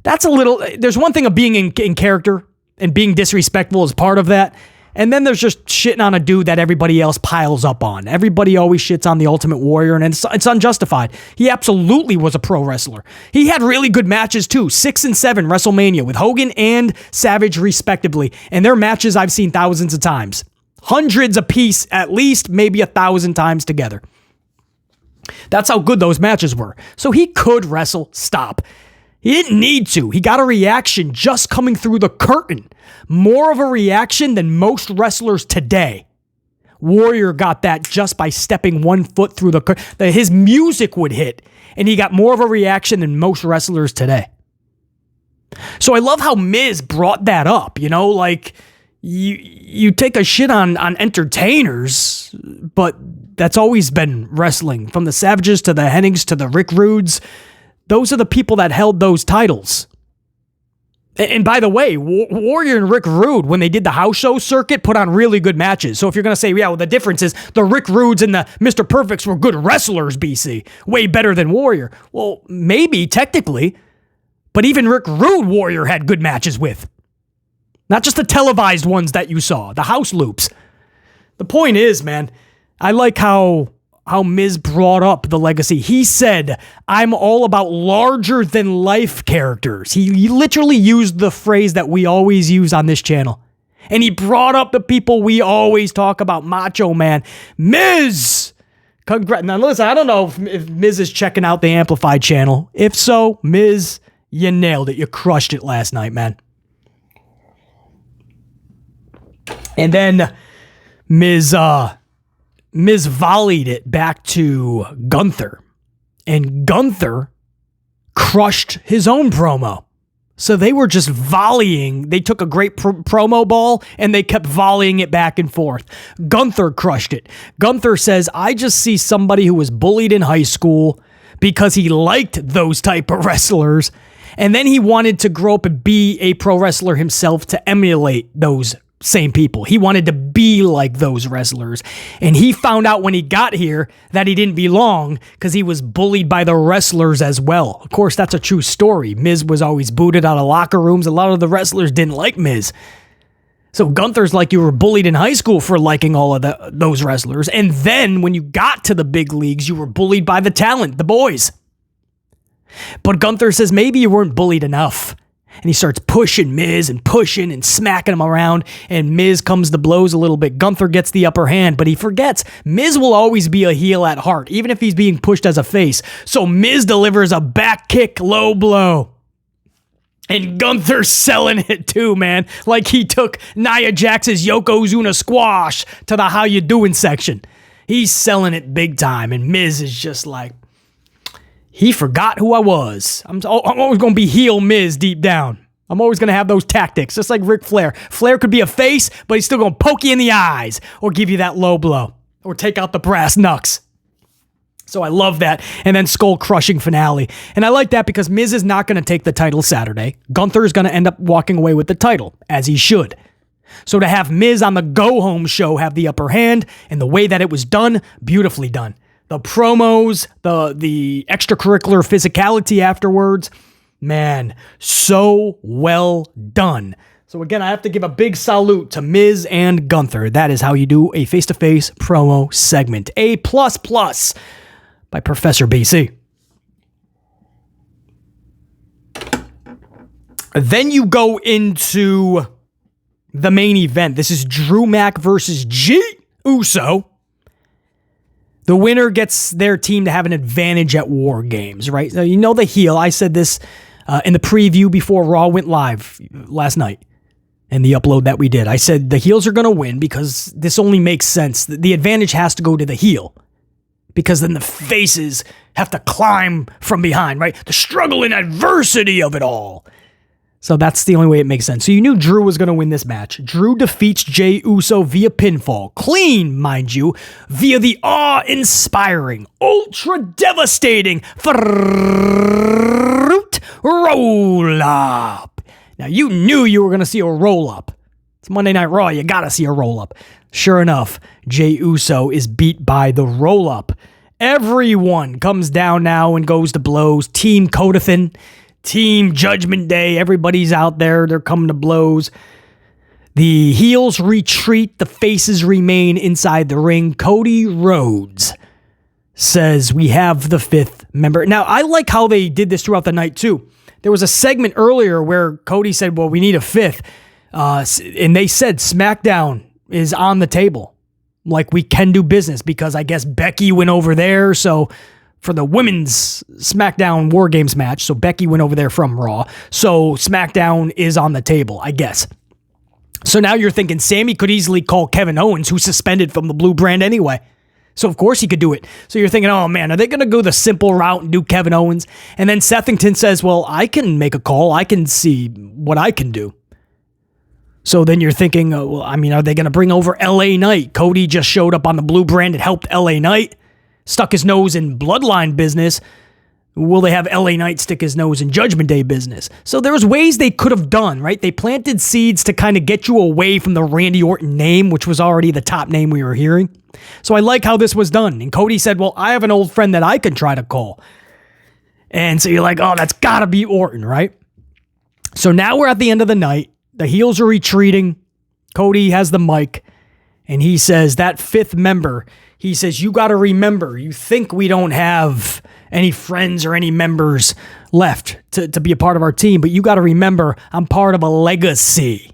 There's one thing of being in character and being disrespectful as part of that. And then there's just shitting on a dude that everybody else piles up on. Everybody always shits on the Ultimate Warrior, and it's unjustified. He absolutely was a pro wrestler. He had really good matches too, 6 and 7 WrestleMania with Hogan and Savage respectively. And their matches I've seen thousands of times. Hundreds a piece, at least maybe 1,000 times together. That's how good those matches were. So he could wrestle, stop. He didn't need to. He got a reaction just coming through the curtain. More of a reaction than most wrestlers today. Warrior got that just by stepping 1 foot through the curtain. His music would hit, and he got more of a reaction than most wrestlers today. So I love how Miz brought that up, like you take a shit on entertainers, but that's always been wrestling. From the Savages to the Hennings to the Rick Rudes, those are the people that held those titles. And by the way, Warrior and Rick Rude, when they did the house show circuit, put on really good matches. So if you're going to say, yeah, well, the difference is the Rick Rudes and the Mr. Perfects were good wrestlers, BC. Way better than Warrior. Well, maybe, technically. But even Rick Rude, Warrior had good matches with. Not just the televised ones that you saw, the house loops. The point is, man, I like how Miz brought up the legacy. He said, I'm all about larger than life characters. He literally used the phrase that we always use on this channel. And he brought up the people we always talk about, Macho Man. Miz! Now listen, I don't know if Miz is checking out the Amplified channel. If so, Miz, you nailed it. You crushed it last night, man. And then Miz volleyed it back to Gunther, and Gunther crushed his own promo. So they were just volleying. They took a great promo ball and they kept volleying it back and forth. Gunther crushed it. Gunther says, I just see somebody who was bullied in high school because he liked those type of wrestlers, and then he wanted to grow up and be a pro wrestler himself to emulate those same people. He wanted to be like those wrestlers. And he found out when he got here that he didn't belong because he was bullied by the wrestlers as well. Of course, that's a true story. Miz was always booted out of locker rooms. A lot of the wrestlers didn't like Miz. So Gunther's like, you were bullied in high school for liking all of those wrestlers. And then when you got to the big leagues, you were bullied by the talent, the boys. But Gunther says, maybe you weren't bullied enough. And he starts pushing Miz and pushing and smacking him around. And Miz comes to blows a little bit. Gunther gets the upper hand, but he forgets Miz will always be a heel at heart, even if he's being pushed as a face. So Miz delivers a back kick low blow. And Gunther's selling it too, man. Like he took Nia Jax's Yokozuna squash to the how you doing section. He's selling it big time. And Miz is just like, he forgot who I was. I'm always going to be heel Miz deep down. I'm always going to have those tactics, just like Ric Flair. Flair could be a face, but he's still going to poke you in the eyes or give you that low blow or take out the brass knucks. So I love that. And then skull-crushing finale. And I like that because Miz is not going to take the title Saturday. Gunther is going to end up walking away with the title, as he should. So to have Miz on the go-home show have the upper hand and the way that it was done, beautifully done. The promos, the extracurricular physicality afterwards, man, so well done. So again, I have to give a big salute to Miz and Gunther. That is how you do a face-to-face promo segment. A++ by Professor BC. Then you go into the main event. This is Drew Mac versus Jey Uso. The winner gets their team to have an advantage at WarGames, right? So you know the heel. I said this in the preview before Raw went live last night in the upload that we did. I said the heels are going to win because this only makes sense. The advantage has to go to the heel because then the faces have to climb from behind, right? The struggle and adversity of it all. So that's the only way it makes sense. So you knew Drew was going to win this match. Drew defeats Jey Uso via pinfall. Clean, mind you, via the awe-inspiring, ultra-devastating fruit roll-up. Now, you knew you were going to see a roll-up. It's Monday Night Raw. You got to see a roll-up. Sure enough, Jey Uso is beat by the roll-up. Everyone comes down now and goes to blows. Team Cody, Team Judgment Day, everybody's out there. They're coming to blows. The heels retreat. The faces remain inside the ring. Cody Rhodes says we have the fifth member. Now, I like how they did this throughout the night, too. There was a segment earlier where Cody said, well, we need a fifth. And they said SmackDown is on the table. Like, we can do business because I guess Becky went over there, so for the women's SmackDown WarGames match. So Becky went over there from Raw. So SmackDown is on the table, I guess. So now you're thinking Sammy could easily call Kevin Owens, who's suspended from the blue brand anyway. So, of course, he could do it. So you're thinking, oh, man, are they going to go the simple route and do Kevin Owens? And then Sethington says, well, I can make a call. I can see what I can do. So then you're thinking, well, I mean, are they going to bring over LA Knight? Cody just showed up on the blue brand. It helped LA Knight. Stuck his nose in Bloodline business. Will they have LA Knight stick his nose in Judgment Day business? So there's ways they could have done, right? They planted seeds to kind of get you away from the Randy Orton name, which was already the top name we were hearing. So I like how this was done. And Cody said, well, I have an old friend that I can try to call. And so you're like, oh, that's got to be Orton, right? So now we're at the end of the night. The heels are retreating. Cody has the mic. And he says, that fifth member, he says, you got to remember, you think we don't have any friends or any members left to be a part of our team, but you got to remember, I'm part of a legacy.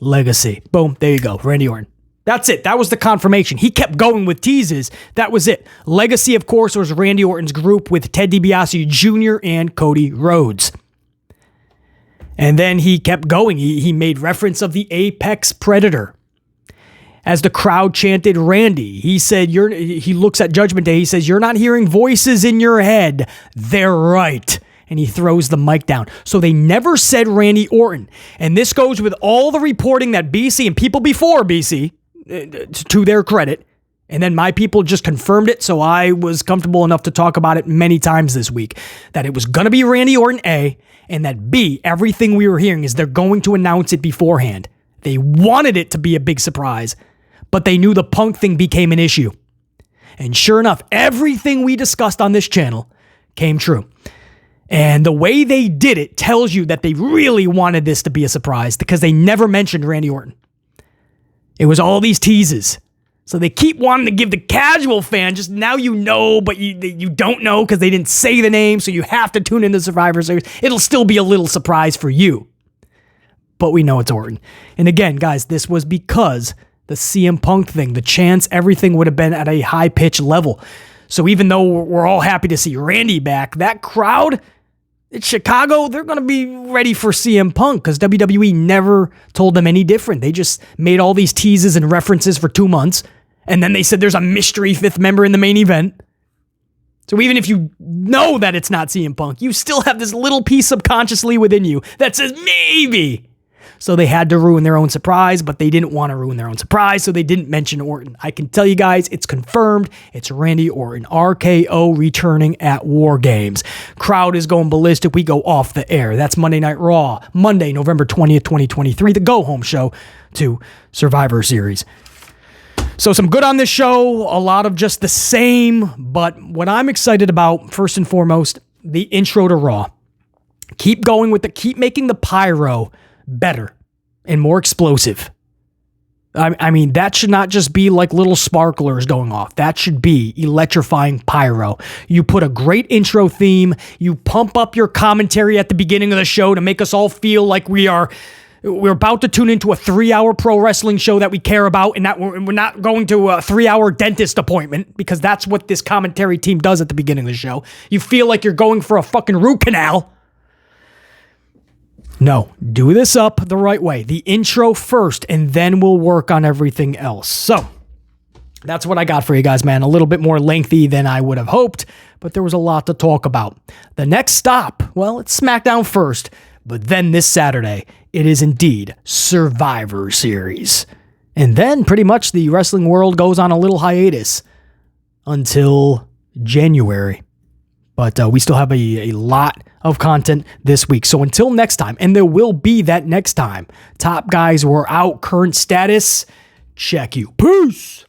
Legacy. Boom. There you go. Randy Orton. That's it. That was the confirmation. He kept going with teases. That was it. Legacy, of course, was Randy Orton's group with Ted DiBiase Jr. and Cody Rhodes. And then he kept going. He made reference of the Apex Predator. As the crowd chanted Randy, he said, he looks at Judgment Day. He says, you're not hearing voices in your head. They're right. And he throws the mic down. So they never said Randy Orton. And this goes with all the reporting that BC and people before BC, to their credit, and then my people just confirmed it. So I was comfortable enough to talk about it many times this week, that it was going to be Randy Orton A, and that B, everything we were hearing is they're going to announce it beforehand. They wanted it to be a big surprise, but they knew the Punk thing became an issue. And sure enough, everything we discussed on this channel came true. And the way they did it tells you that they really wanted this to be a surprise, because they never mentioned Randy Orton. It was all these teases. So they keep wanting to give the casual fan just now you know, but you don't know because they didn't say the name, so you have to tune into Survivor Series. It'll still be a little surprise for you. But we know it's Orton. And again, guys, this was because the CM Punk thing, the chance everything would have been at a high-pitched level. So even though we're all happy to see Randy back, that crowd in Chicago, they're going to be ready for CM Punk because WWE never told them any different. They just made all these teases and references for 2 months. And then they said there's a mystery fifth member in the main event. So even if you know that it's not CM Punk, you still have this little piece subconsciously within you that says maybe. So they had to ruin their own surprise, but they didn't want to ruin their own surprise, so they didn't mention Orton. I can tell you guys, it's confirmed. It's Randy Orton. RKO returning at WarGames. Crowd is going ballistic. We go off the air. That's Monday Night Raw, Monday, November 20th, 2023, the go-home show to Survivor Series. So some good on this show, a lot of just the same, but what I'm excited about, first and foremost, the intro to Raw. Keep going with keep making the pyro better and more explosive. I mean, that should not just be like little sparklers going off. That should be electrifying pyro. You put a great intro theme. You pump up your commentary at the beginning of the show to make us all feel like we're about to tune into a 3-hour pro wrestling show that we care about, and that we're not going to a 3-hour dentist appointment, because that's what this commentary team does at the beginning of the show. You feel like you're going for a fucking root canal. No, do this up the right way. The intro first, and then we'll work on everything else. So, that's what I got for you guys, man. A little bit more lengthy than I would have hoped, but there was a lot to talk about. The next stop, well, it's SmackDown first, but then this Saturday, it is indeed Survivor Series. And then pretty much the wrestling world goes on a little hiatus until January. But we still have a lot of content this week. So until next time, and there will be that next time, top guys, we're out. Current status, check you. Peace.